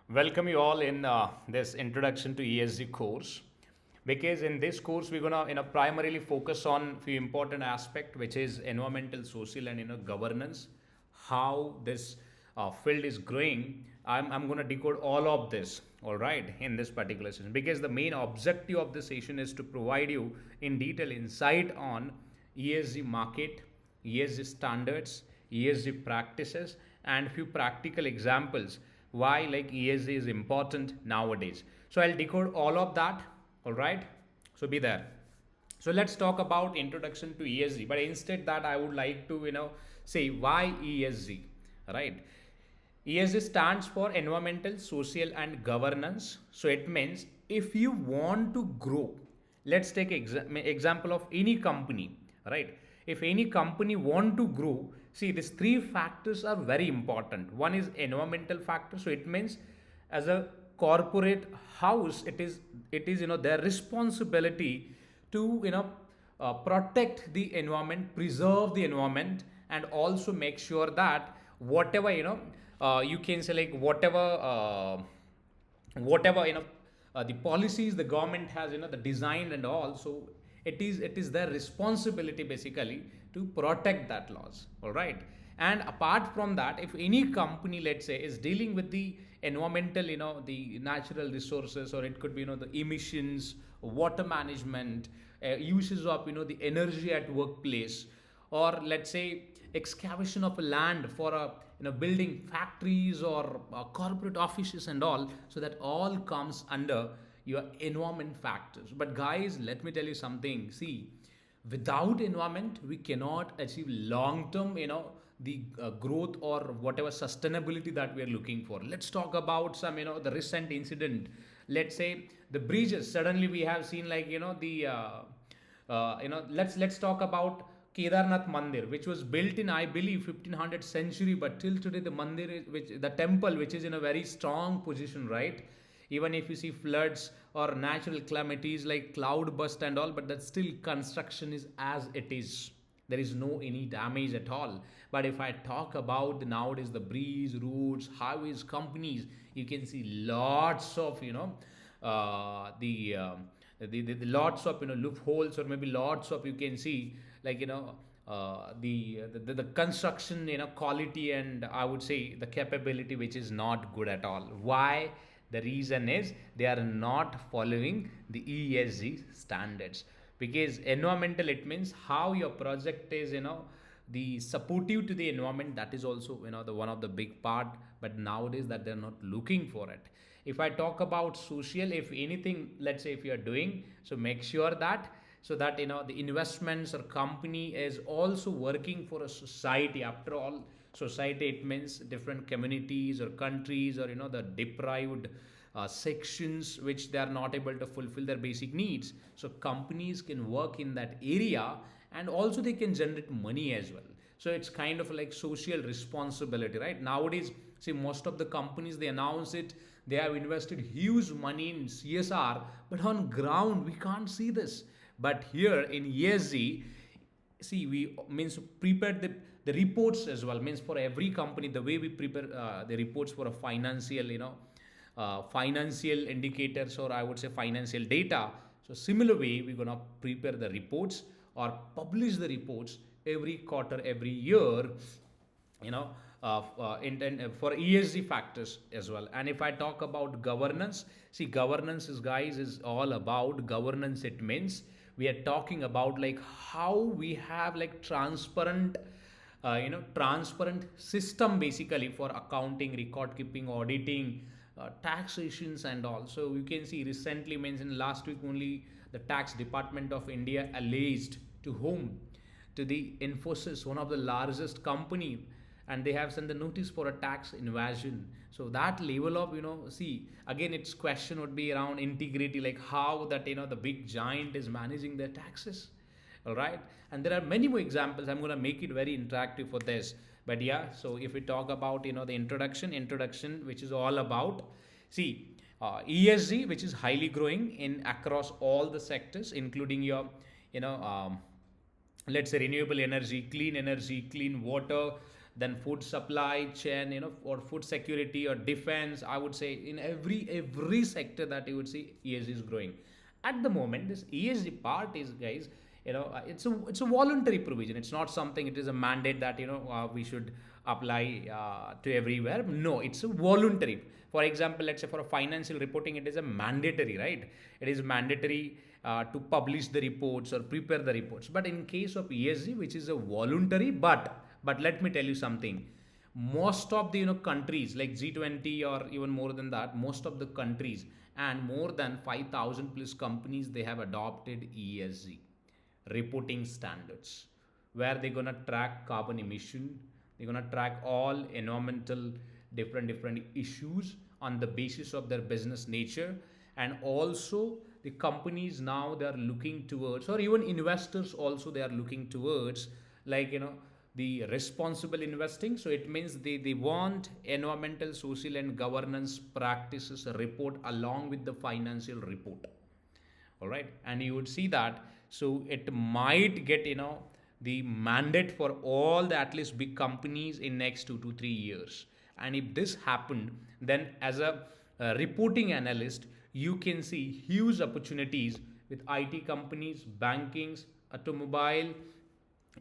Welcome you all in this introduction to ESG course. Because in this course we're gonna primarily focus on few important aspect, which is environmental, social, and governance. How this field is growing. I'm gonna decode all of this. All right, in this particular session, because the main objective of this session is to provide you in detail insight on ESG market, ESG standards, ESG practices, and few practical examples why like ESG is important nowadays. So I'll decode all of that. All right. So be there. So let's talk about introduction to ESG. But instead that I would like to say why ESG. Right. ESG stands for environmental, social, and governance. So it means if you want to grow, let's take example of any company, right? If any company want to grow, see these three factors are very important. One is environmental factor. So it means as a corporate house, it is their responsibility to protect the environment, preserve the environment, and also make sure that whatever you can say like whatever the policies the government has the design and all. So it is their responsibility basically to protect that laws. All right. And apart from that, if any company, let's say, is dealing with the environmental, the natural resources, or it could be the emissions, water management, uses of the energy at workplace, or let's say excavation of land for a building factories or corporate offices and all, so that all comes under your environment factors. But guys, let me tell you something. See, without environment we cannot achieve long term the growth or whatever sustainability that we are looking for. Let's talk about some the recent incident. Let's say the bridges, suddenly we have seen like the let's talk about Kedarnath Mandir, which was built in, I believe, 1500 century, but till today the mandir is, which the temple, which is in a very strong position, right? Even if you see floods or natural calamities like cloud burst and all, but that still construction is as it is. There is no any damage at all. But if I talk about nowadays the bridge, roads, highways, companies, you can see lots of the the lots of loopholes, or maybe lots of, you can see like the construction quality, and I would say the capability, which is not good at all. Why? The reason is they are not following the ESG standards. Because environmental, it means how your project is the supportive to the environment. That is also the one of the big part, but nowadays that they're not looking for it. If I talk about social, if anything, let's say if you are doing, so make sure that, so that the investments or company is also working for a society. After all, society, it means different communities or countries, or the deprived sections which they are not able to fulfill their basic needs. So companies can work in that area, and also they can generate money as well. So it's kind of like social responsibility, right? Nowadays, see, most of the companies, they announce it, they have invested huge money in CSR, but on ground we can't see this. But here in ESG, see, we means prepare the reports as well. Means for every company, the way we prepare the reports for a financial financial indicators, or I would say financial data. So similar way we're gonna prepare the reports or publish the reports every quarter, every year, you know for ESG factors as well. And if I talk about governance, see, governance is, guys, is all about governance. It means we are talking about like how we have like transparent system basically for accounting, record keeping, auditing, taxations and all. So you can see recently mentioned last week only, the tax department of India alleged to whom, to the Infosys, one of the largest company, and they have sent the notice for a tax invasion. So that level of see, again, its question would be around integrity, like how that the big giant is managing their taxes. All right. And there are many more examples. I'm going to make it very interactive for this. But yeah, so if we talk about the introduction, which is all about, see, ESG, which is highly growing in across all the sectors, including your you know let's say renewable energy, clean water, then food supply chain, or food security or defense. I would say in every sector that you would see, ESG is growing. At the moment, this ESG part is, guys, it's a voluntary provision. It's not something, it is a mandate that we should apply to everywhere. No, it's a voluntary. For example, let's say for a financial reporting, it is a mandatory, right? It is mandatory to publish the reports or prepare the reports. But in case of ESG, which is a voluntary, but let me tell you something. Most of the countries like G20 or even more than that, most of the countries and more than 5,000 plus companies, they have adopted ESG reporting standards, where they're gonna track carbon emission, they're gonna track all environmental different issues on the basis of their business nature. And also the companies now, they are looking towards, or even investors also, they are looking towards, like the responsible investing. So it means they want environmental, social and governance practices report along with the financial report. All right, and you would see that. So it might get the mandate for all the at least big companies in next 2 to 3 years. And if this happened, then as a reporting analyst, you can see huge opportunities with IT companies, bankings, automobile,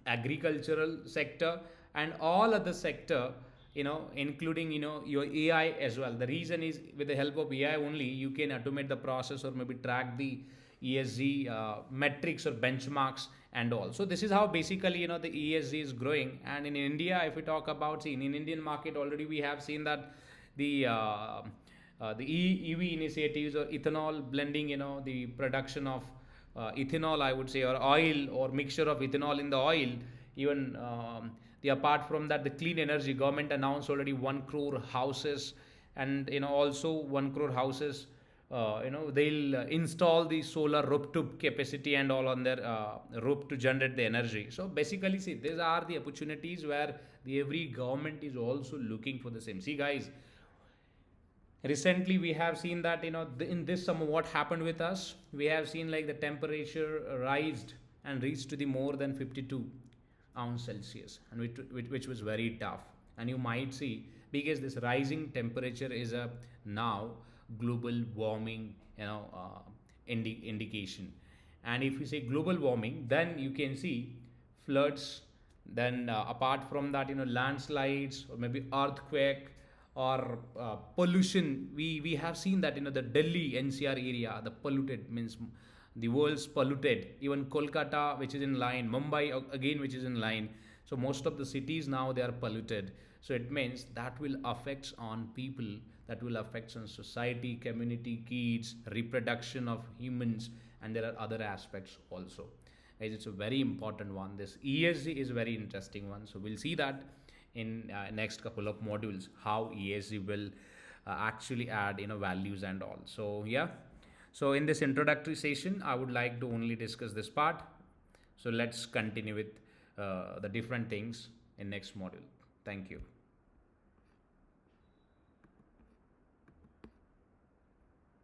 agricultural sector and all other sector, including your AI as well. The reason is, with the help of AI only, you can automate the process or maybe track the ESG metrics or benchmarks and all. So this is how basically the ESG is growing. And in India, if we talk about, see, in Indian market already we have seen that the EV initiatives or ethanol blending, the production of ethanol, I would say, or oil, or mixture of ethanol in the oil. Even the apart from that, the clean energy, government announced already 1 crore houses, and also 1 crore houses. They'll install the solar rooftop capacity and all on their roof to generate the energy. So basically, see, these are the opportunities where the every government is also looking for the same. See, guys, recently we have seen that in this summer, what happened with us, we have seen like the temperature rised and reached to the more than 52 ounce Celsius, and which was very tough. And you might see, because this rising temperature is a now global warming indication. And if you say global warming, then you can see floods, then apart from that, landslides or maybe earthquake or pollution. We have seen that the Delhi NCR area, the polluted, means the world's polluted. Even Kolkata, which is in line, Mumbai again, which is in line. So most of the cities now, they are polluted. So it means that will affect on people, that will affect on society, community, kids, reproduction of humans, and there are other aspects also. Guys, it's a very important one. This ESG is a very interesting one. So we'll see that in next couple of modules, how ESG will actually add values and all. So yeah, so in this introductory session, I would like to only discuss this part. So let's continue with the different things in next module. Thank you.